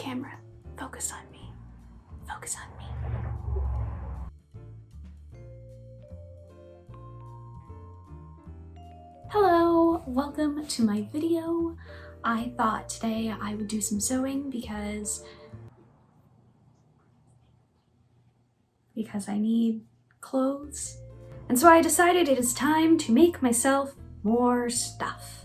Camera, focus on me. Focus on me. Hello, welcome to my video. I thought today I would do some sewing because I need clothes. And so I decided it is time to make myself more stuff.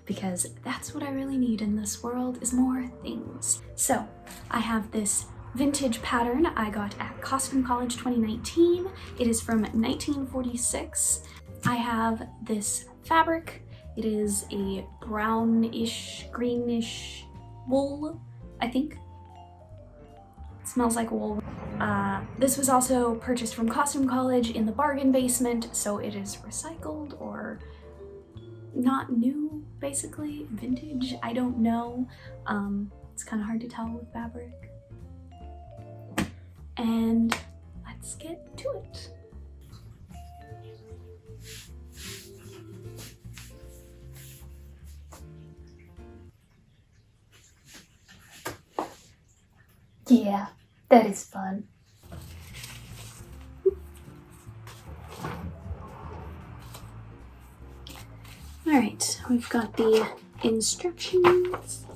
Because that's what I really need in this world, is more things. So I have this vintage pattern I got at Costume College 2019. It is from 1946. I have this fabric. It is a brownish, greenish wool, I think. It smells like wool. This was also purchased from Costume College in the bargain basement, so it is recycled or not new, basically. Vintage, I don't know. It's kind of hard to tell with fabric. And let's get to it. Yeah, that is fun. Alright, we've got the instructions.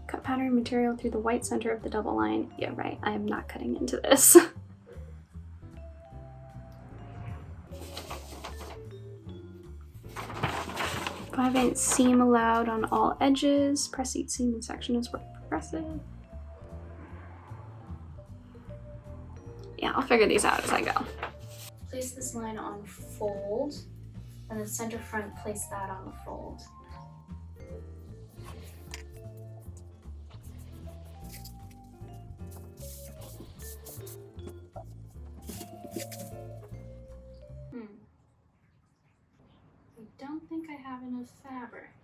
Cut pattern material through the white center of the double line. Yeah, right, I am not cutting into this. 5/8 seam allowed on all edges. Press each seam and section as work progresses. Yeah, I'll figure these out as I go. Place this line on fold, and the center front, place that on the fold. I don't think I have enough fabric.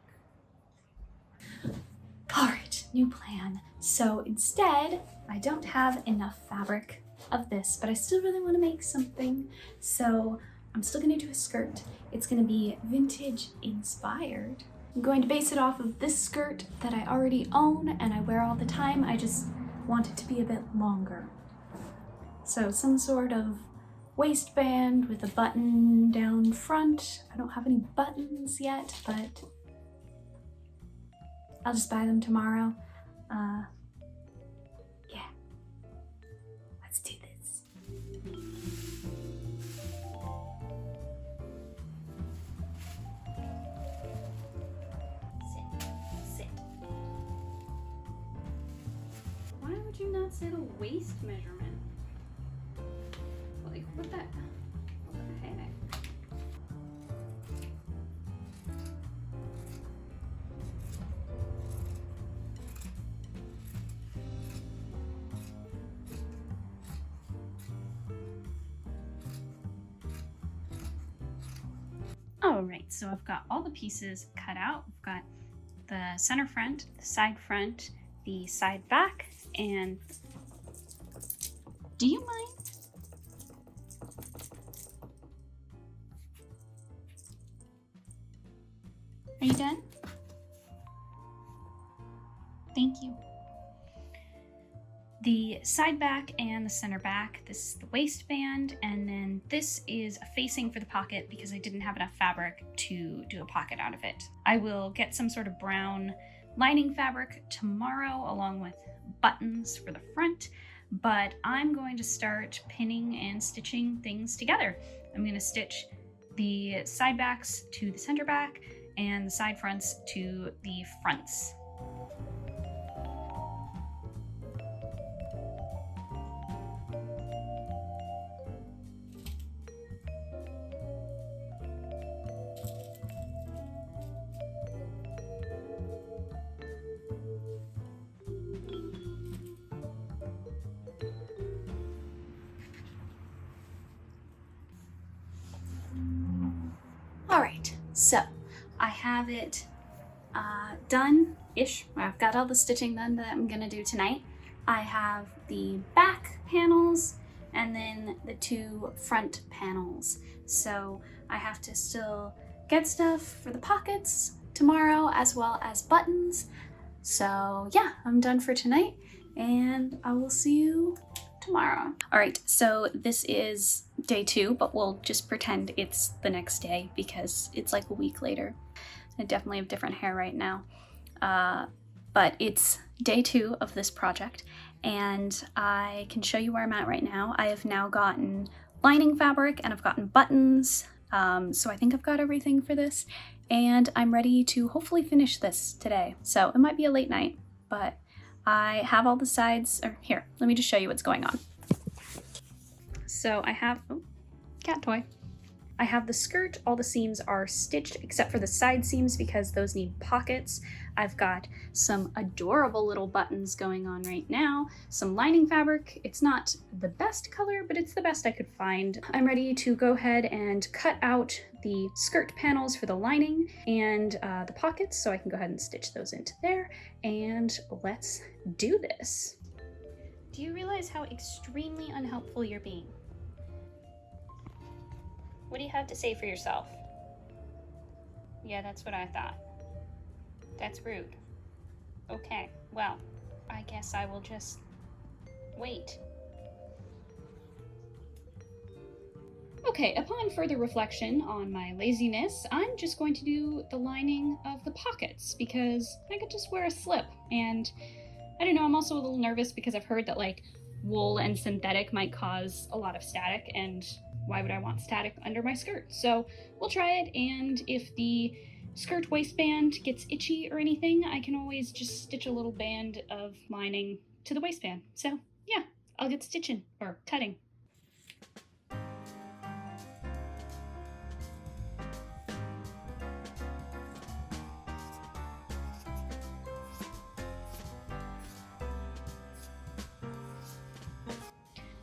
All right, new plan. So instead, I don't have enough fabric of this, but I still really want to make something. So I'm still gonna do a skirt. It's gonna be vintage inspired. I'm going to base it off of this skirt that I already own and I wear all the time. I just want it to be a bit longer. So some sort of waistband with a button down front. I don't have any buttons yet, but I'll just buy them tomorrow. Yeah, let's do this. Sit. Why would you not say the waist measurement? Like, what the heck? All right, so I've got all the pieces cut out. I've got the center front, the side back, and do you mind? Are you done? Thank you. The side back and the center back, this is the waistband, and then this is a facing for the pocket because I didn't have enough fabric to do a pocket out of it. I will get some sort of brown lining fabric tomorrow along with buttons for the front, but I'm going to start pinning and stitching things together. I'm going to stitch the side backs to the center back and the side fronts to the fronts. All right, so I have it done-ish. I've got all the stitching done that I'm gonna do tonight. I have the back panels and then the two front panels. So I have to still get stuff for the pockets tomorrow as well as buttons. So yeah, I'm done for tonight and I will see you tomorrow. All right, so this is day 2, but we'll just pretend it's the next day because it's like a week later. I definitely have different hair right now. But it's day 2 of this project, and I can show you where I'm at right now. I have now gotten lining fabric and I've gotten buttons, so I think I've got everything for this, and I'm ready to hopefully finish this today. So it might be a late night, but I have all the sides, or here, let me just show you what's going on. So I have, oh, cat toy. I have the skirt, all the seams are stitched except for the side seams because those need pockets. I've got some adorable little buttons going on right now, some lining fabric. It's not the best color, but it's the best I could find. I'm ready to go ahead and cut out the skirt panels for the lining and the pockets, so I can go ahead and stitch those into there, and let's do this. Do you realize how extremely unhelpful you're being? What do you have to say for yourself? Yeah, that's what I thought. That's rude. Okay, well, I guess I will just wait. Okay, upon further reflection on my laziness, I'm just going to do the lining of the pockets because I could just wear a slip. And I don't know, I'm also a little nervous because I've heard that like wool and synthetic might cause a lot of static, and why would I want static under my skirt? So we'll try it, and if the skirt waistband gets itchy or anything, I can always just stitch a little band of lining to the waistband. So yeah, I'll get stitching or cutting.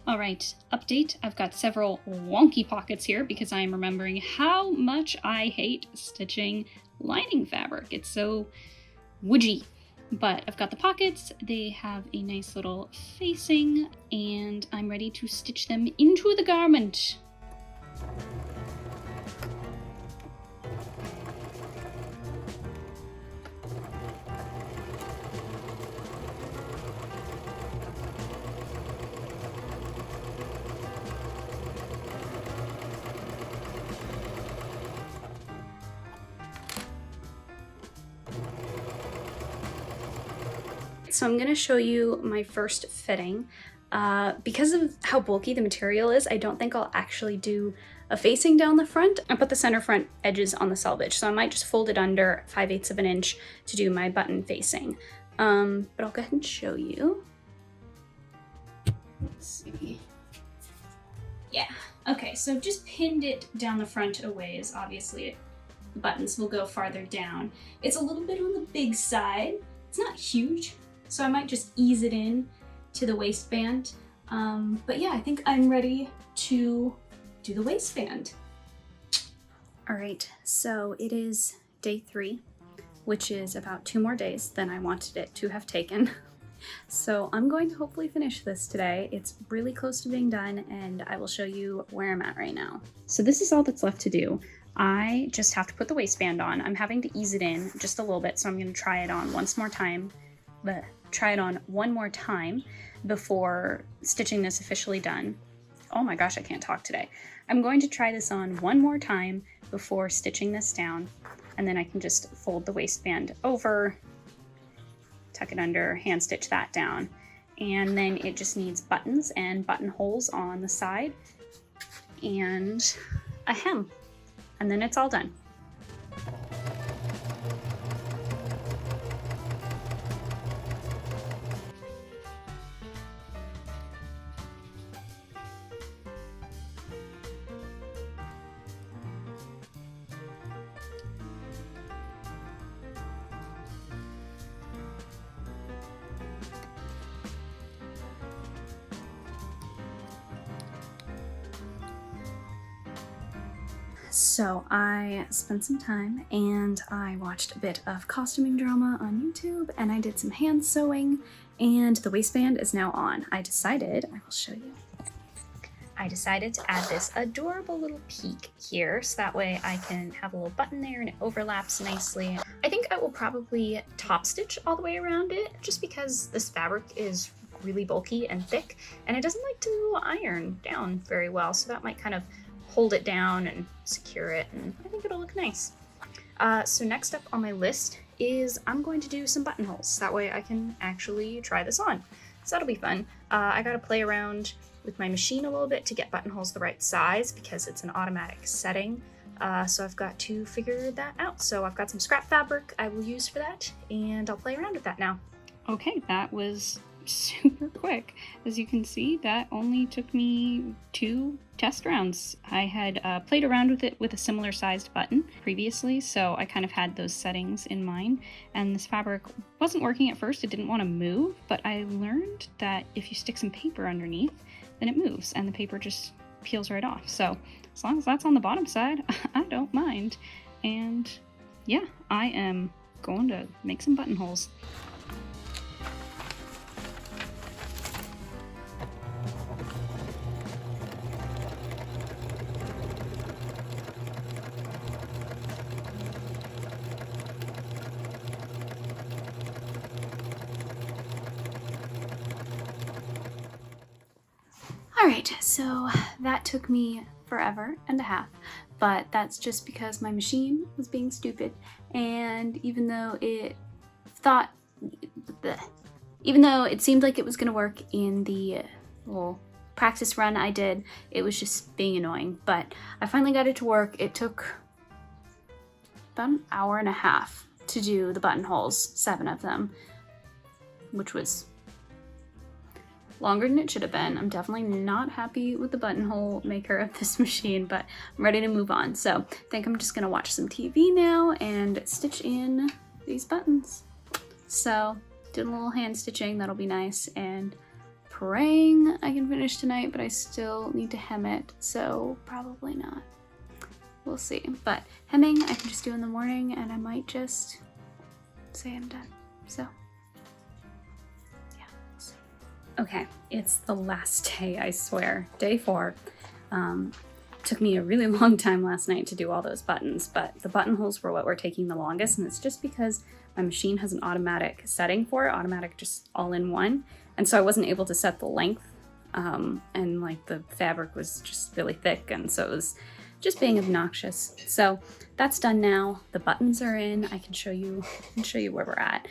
All right, update. I've got several wonky pockets here because I am remembering how much I hate stitching lining fabric. It's so woodgy. But I've got the pockets, they have a nice little facing, and I'm ready to stitch them into the garment. So I'm going to show you my first fitting. Because of how bulky the material is, I don't think I'll actually do a facing down the front. I put the center front edges on the selvage, so I might just fold it under 5/8 of an inch to do my button facing. But I'll go ahead and show you. Let's see. Yeah, okay, so I've just pinned it down the front a ways. Obviously, the buttons will go farther down. It's a little bit on the big side. It's not huge, so I might just ease it in to the waistband. But yeah, I think I'm ready to do the waistband. All right, so it is day 3, which is about 2 more days than I wanted it to have taken. So I'm going to hopefully finish this today. It's really close to being done, and I will show you where I'm at right now. So this is all that's left to do. I just have to put the waistband on. I'm having to ease it in just a little bit, so I'm going to try it on one more time before stitching this officially done. Oh my gosh, I can't talk today. I'm going to try this on one more time before stitching this down, and then I can just fold the waistband over, tuck it under, hand stitch that down, and then it just needs buttons and buttonholes on the side and a hem, and then it's all done. So I spent some time and I watched a bit of costuming drama on YouTube, and I did some hand sewing, and the waistband is now on. I decided, I will show you, I decided to add this adorable little peak here, so that way I can have a little button there and it overlaps nicely. I think I will probably top stitch all the way around it, just because this fabric is really bulky and thick, and it doesn't like to iron down very well, so that might kind of hold it down and secure it, and I think it'll look nice. So next up on my list is I'm going to do some buttonholes. That way I can actually try this on. So that'll be fun. I gotta play around with my machine a little bit to get buttonholes the right size because it's an automatic setting. So I've got to figure that out. So I've got some scrap fabric I will use for that, and I'll play around with that now. Okay, that was super quick. As you can see, that only took me 2 test rounds. I had played around with it with a similar sized button previously, so I kind of had those settings in mind, and this fabric wasn't working at first. It didn't want to move, but I learned that if you stick some paper underneath, then it moves and the paper just peels right off. So as long as that's on the bottom side, I don't mind. And yeah, I am going to make some buttonholes. Alright, so that took me forever and a half, but that's just because my machine was being stupid, and even though it seemed like it was going to work in the little practice run I did, it was just being annoying. But I finally got it to work. It took about an hour and a half to do the buttonholes, 7 of them, which was longer than it should have been. I'm definitely not happy with the buttonhole maker of this machine, but I'm ready to move on. So I think I'm just gonna watch some TV now and stitch in these buttons. So doing a little hand stitching, that'll be nice, and praying I can finish tonight, but I still need to hem it, so probably not. We'll see. But hemming I can just do in the morning, and I might just say I'm done. So okay, it's the last day, I swear. Day 4. Took me a really long time last night to do all those buttons, but the buttonholes were what were taking the longest, and it's just because my machine has an automatic setting for it, automatic just all in one, and so I wasn't able to set the length, and like the fabric was just really thick, and so it was just being obnoxious. So that's done now. The buttons are in. I can show you where we're at.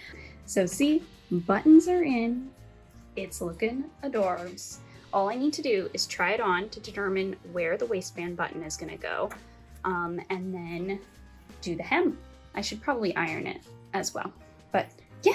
So see, buttons are in. It's looking adorbs. All I need to do is try it on to determine where the waistband button is gonna go, and then do the hem. I should probably iron it as well, but yeah.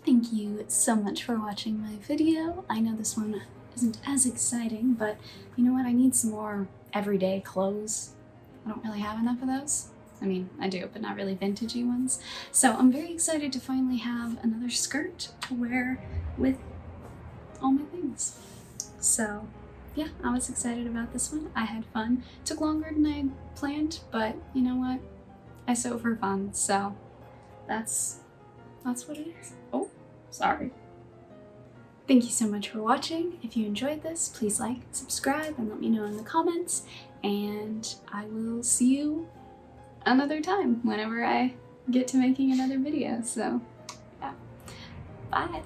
Thank you so much for watching my video. I know this one isn't as exciting, but you know what? I need some more everyday clothes I don't really have enough of those. I mean, I do, but not really vintagey ones. So I'm very excited to finally have another skirt to wear with all my things. So yeah, I was excited about this one. I had fun. Took longer than I planned, but you know what? I sew for fun, so that's what it is. Oh, sorry. Thank you so much for watching. If you enjoyed this, please like, subscribe, and let me know in the comments. And I will see you another time whenever I get to making another video. So yeah, bye.